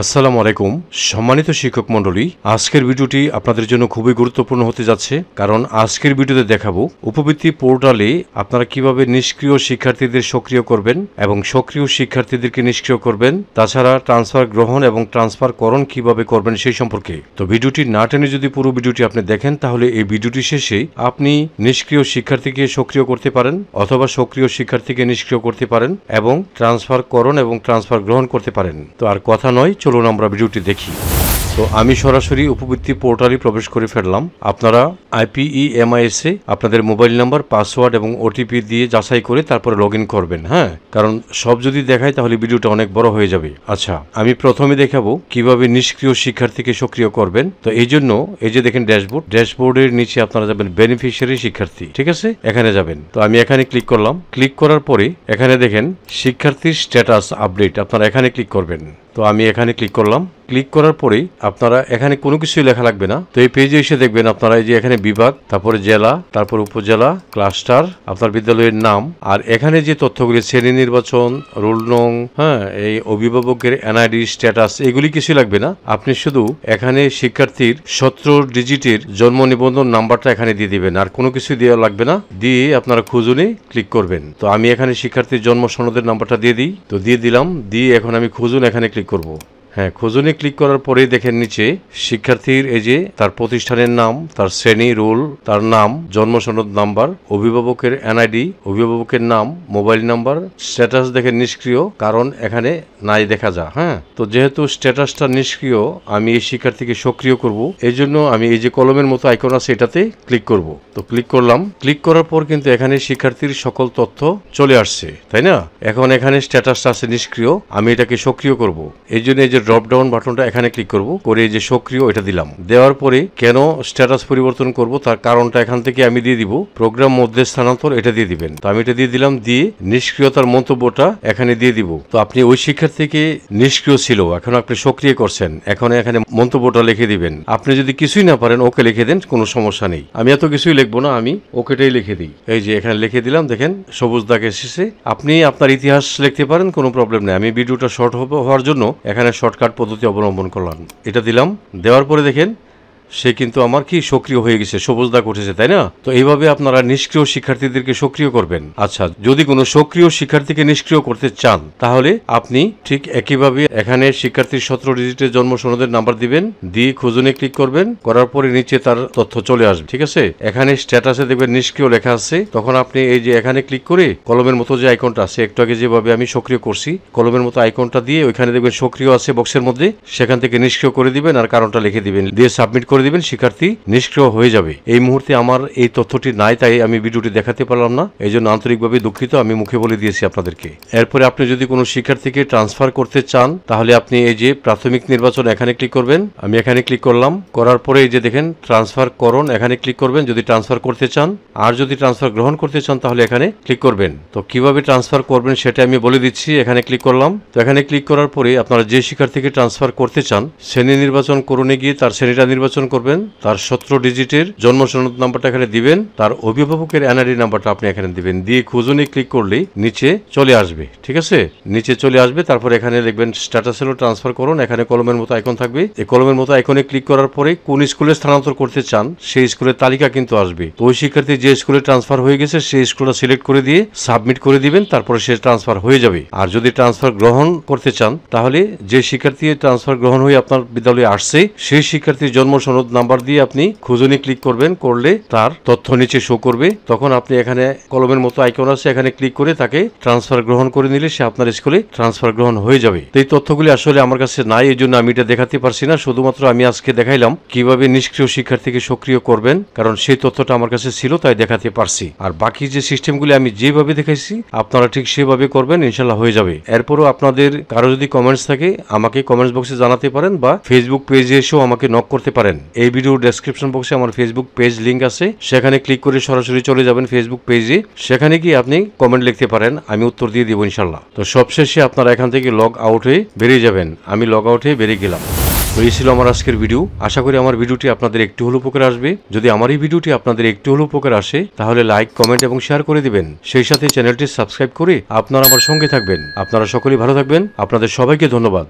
আসসালামু আলাইকুম সম্মানিত শিক্ষক মণ্ডলী, আজকের ভিডিওটি আপনাদের জন্য খুবই গুরুত্বপূর্ণ হতে যাচ্ছে, কারণ আজকের ভিডিওতে দেখাবো উপবৃত্তি পোর্টালে আপনারা কিভাবে নিষ্ক্রিয় শিক্ষার্থীদের সক্রিয় করবেন এবং সক্রিয় শিক্ষার্থীদেরকে নিষ্ক্রিয় করবেন, তাছাড়া ট্রান্সফার গ্রহণ এবং ট্রান্সফার করণ কিভাবে করবেন সেই সম্পর্কে। তো ভিডিওটি না টেনে যদি পুরো ভিডিওটি আপনি দেখেন, তাহলে এই ভিডিওটি শেষে আপনি নিষ্ক্রিয় শিক্ষার্থীকে সক্রিয় করতে পারেন অথবা সক্রিয় শিক্ষার্থীকে নিষ্ক্রিয় করতে পারেন এবং ট্রান্সফার করণ এবং ট্রান্সফার গ্রহণ করতে পারেন। তো আর কথা নয়, চলুন আমরা ভিডিওটি দেখি। তো আমি সরাসরি উপবৃত্তি পোর্টালে প্রবেশ করে ফেললাম। আপনারা IPEMIS এ আপনাদের মোবাইল নাম্বার, পাসওয়ার্ড এবং ওটিপি দিয়ে যাচাই করে তারপরে লগ ইন করবেন। হ্যাঁ, কারণ সব যদি দেখায় তাহলে ভিডিওটা অনেক বড় হয়ে যাবে। আচ্ছা, আমি প্রথমে দেখাবো কিভাবে নিষ্ক্রিয় শিক্ষার্থীকে সক্রিয় করবেন। তো এই জন্য এই যে দেখেন ড্যাশবোর্ড, ড্যাশবোর্ডের নিচে আপনারা যাবেন বেনিফিশিয়ারি শিক্ষার্থী, ঠিক আছে, এখানে যাবেন। তো আমি এখানে ক্লিক করলাম। ক্লিক করার পরে এখানে দেখেন শিক্ষার্থীর স্ট্যাটাস আপডেট, আপনারা এখানে ক্লিক করবেন। তো আমি এখানে ক্লিক করলাম। ক্লিক করার পরেই আপনারা এখানে কোনো কিছুই লেখা লাগবে না। তো এই পেজে এসে দেখবেন আপনারা এই যে এখানে বিভাগ, তারপরে জেলা, তারপর উপজেলা, ক্লাস্টার, আপনার বিদ্যালয়ের নাম, আর এখানে যে তথ্যগুলি শ্রেণী নির্বাচন, রোল নং, হ্যাঁ, এই অভিভাবকের NID স্ট্যাটাস, এগুলি কিছুই লাগবে না। আপনি শুধু এখানে শিক্ষার্থীর 17 ডিজিটের জন্ম নিবন্ধন নাম্বারটা এখানে দিয়ে দিবেন, আর কোনো কিছু দেওয়া লাগবে না। দিয়ে আপনারা খুঁজুনে ক্লিক করবেন। তো আমি এখানে শিক্ষার্থীর জন্ম সনদের নাম্বারটা দিয়ে দিই। তো দিয়ে দিলাম। দিয়ে এখন আমি খুঁজুন এখানে ক্লিক করব। হ্যাঁ, খোঁজনে ক্লিক করার পরেই দেখেন নিচে শিক্ষার্থীর এই যে তার প্রতিষ্ঠানের নাম, তার শ্রেণী, রোল, তার নাম, জন্ম সনদ নাম্বার, অভিভাবকের NID, অভিভাবকের নাম, মোবাইল নাম্বার, স্ট্যাটাস দেখেন নিষ্ক্রিয়, কারণ এখানে নাই দেখা যায়। হ্যাঁ, তো যেহেতু স্ট্যাটাসটা নিষ্ক্রিয়, আমি এই শিক্ষার্থীকে সক্রিয় করব। এই জন্য আমি এই যে কলমের মতো আইকন আছে এটাতে ক্লিক করব। তো ক্লিক করলাম। ক্লিক করার পর কিন্তু এখানে শিক্ষার্থীর সকল তথ্য চলে আসছে, তাই না? এখন এখানে স্ট্যাটাসটা আছে নিষ্ক্রিয়, আমি এটাকে সক্রিয় করব। এই জন্য এই যে ড্রপ ডাউন বাটনটা এখানে ক্লিক করব, করে যে সক্রিয় এটা দিলাম। দেওয়ার পরে কেন স্ট্যাটাস পরিবর্তন করব তার কারণটা এখান থেকে আমি দিয়ে দিব। প্রোগ্রাম মধ্যে স্থানান্তর এটা দিয়ে দিবেন। তো আমি এটা দিয়ে দিলাম। দিয়ে নিষ্ক্রিয়তার মন্তব্যটা এখানে দিয়ে দিব। তো আপনি ওই শিক্ষার্থীকে নিষ্ক্রিয় ছিল, এখন আপনি সক্রিয় করছেন, এখন এখানে মন্তব্যটা লিখে দিবেন। আপনি যদি কিছুই না পারেন ওকে লিখে দেন, কোনো সমস্যা নেই। আমি এত কিছুই লিখবো না, আমি ওকেটাই লিখে দিই। এই যে এখানে লিখে দিলাম, দেখেন সবুজ দাগ এসেছে। আপনি আপনার ইতিহাস লিখতে পারেন, কোনো প্রবলেম নেই। আমি ভিডিওটা শর্ট হওয়ার জন্য এখানে শর্টকাট পদ্ধতি অবলম্বন করলাম। এটা দিলাম। দেওয়ার পরে দেখেন সে কিন্তু আমার কি সক্রিয় হয়ে গেছে, সবুজ দাগ উঠেছে, তাই না? তো এইভাবে আপনারা নিষ্ক্রিয় শিক্ষার্থীদেরকে সক্রিয় করবেন। আচ্ছা, যদি কোনো সক্রিয় শিক্ষার্থীকে নিষ্ক্রিয় করতে চান, তাহলে আপনি ঠিক একইভাবে এখানে শিক্ষার্থীর 17 ডিজিটের জন্ম সনদের নাম্বার দিবেন। দিয়ে খুঁজুনে ক্লিক করবেন। করার পরে নিচে তার তথ্য চলে আসবে, ঠিক আছে? এখানে স্ট্যাটাসে দেখবেন নিষ্ক্রিয় লেখা আছে। তখন আপনি এই যে এখানে ক্লিক করে কলমের মতো যে আইকনটা আছে, একটু আগে যেভাবে আমি সক্রিয় করছি, কলমের মতো আইকনটা দিয়ে ওইখানে দেখবেন সক্রিয় আছে বক্সের মধ্যে, সেখান থেকে নিষ্ক্রিয় করে দিবেন আর কারণটা লিখে দিবেন। দিয়ে সাবমিট করে দিবেন, শিক্ষার্থী নিষ্ক্রিয় হয়ে যাবে। এই মুহূর্তে আমার এই তথ্যটি নাই, তাই আমি ভিডিওটি দেখাতে পারলাম না, এই জন্য আন্তরিকভাবে দুঃখিত। আমি মুখে বলে দিয়েছি আপনাদেরকে। এরপরে আপনি যদি কোনো শিক্ষার্থীকে ট্রান্সফার করতে চান, তাহলে আপনি এই যে প্রাথমিক নির্বাচন এখানে ক্লিক করবেন। আমি এখানে ক্লিক করলাম। করার পরে এই যে দেখেন ট্রান্সফার করণ, এখানে ক্লিক করবেন যদি ট্রান্সফার করতে চান। আর যদি ট্রান্সফার গ্রহণ করতে চান তাহলে এখানে ক্লিক করবেন। তো কিভাবে ট্রান্সফার করবেন সেটা আমি বলে দিচ্ছি। এখানে ক্লিক করলাম। তো এখানে ক্লিক করার পরে আপনারা যে শিক্ষার্থীকে ট্রান্সফার করতে চান, শ্রেণী নির্বাচন করণে গিয়ে তার শ্রেণীটা নির্বাচন করবেন। তার 17 ডিজিটের জন্ম সনদ নাম্বারটা এখানে দিবেন। তার অভিভাবকের NID নাম্বারটা আপনি এখানে দিবেন। দিয়ে খুঁজুনে ক্লিক করলেই নিচে চলে আসবে, ঠিক আছে? নিচে চলে আসবে। তারপর এখানে লিখবেন স্ট্যাটাস হলো ট্রান্সফার করুন। এখানে কলমের মতো আইকন থাকবে। এই কলমের মতো আইকনে ক্লিক করার পরে কোন স্কুলে স্থানান্তর করতে চান সেই স্কুলের তালিকা কিন্তু আসবে। তো ওই শিক্ষার্থী যে স্কুলে ট্রান্সফার হয়ে গেছে সেই স্কুলটা সিলেক্ট করে দিয়ে সাবমিট করে দিবেন। তারপরে সে ট্রান্সফার হয়ে যাবে। আর যদি ট্রান্সফার গ্রহণ করতে চান, তাহলে যে শিক্ষার্থী ট্রান্সফার গ্রহণ হয়ে আপনার বিদ্যালয়ে আসছে সেই শিক্ষার্থীর জন্ম সনদ নাম্বার দিয়ে আপনি খুঁজুনি ক্লিক করবেন। করলে তার তথ্য নিচে শো করবে। তখন আপনি এখানে কলমের মতো আইকন আছে, এখানে ক্লিক করে তাকে ট্রান্সফার গ্রহণ করে নিলে সে আপনার স্কুলে ট্রান্সফার গ্রহণ হয়ে যাবে। তো এই তথ্যগুলি আসলে আমার কাছে নাই, এই জন্য আমি এটা দেখাতে পারছি না। শুধুমাত্র আমি আজকে দেখাইলাম কিভাবে নিষ্ক্রিয় শিক্ষার্থীকে সক্রিয় করবেন, কারণ সেই তথ্যটা আমার কাছে ছিল, তাই দেখাতে পারছি। আর বাকি যে সিস্টেমগুলি আমি যেভাবে দেখাইছি আপনারা ঠিক সেভাবে করবেন, ইনশাল্লাহ হয়ে যাবে। এরপরও আপনাদের কারো যদি কমেন্টস থাকে আমাকে কমেন্টস বক্সে জানাতে পারেন, বা ফেসবুক পেজে এসেও আমাকে নক করতে পারেন। এই ভিডিওর ডেসক্রিপশন বক্সে আমার ফেসবুক পেজ লিংক আছে, সেখানে ক্লিক করে সরাসরি চলে যাবেন ফেসবুক পেজে। সেখানে গিয়ে আপনি কমেন্ট লিখতে পারেন, আমি উত্তর দিয়ে দিব ইনশাল্লাহ। তো সবশেষে আপনারা এখান থেকে লগ আউট হয়ে বেরিয়ে যাবেন। আমি লগ আউট হয়ে বেরিয়ে গেলাম। তো এই ছিল আমার আজকের ভিডিও। আশা করি আমার ভিডিওটি আপনাদের একটু হলেও উপকার আসবে। যদি আমার এই ভিডিওটি আপনাদের একটু হলেও উপকার আসে, তাহলে লাইক, কমেন্ট এবং শেয়ার করে দিবেন। সেই সাথে চ্যানেলটি সাবস্ক্রাইব করে আপনারা আমার সঙ্গে থাকবেন। আপনারা সকলেই ভালো থাকবেন। আপনাদের সবাইকে ধন্যবাদ।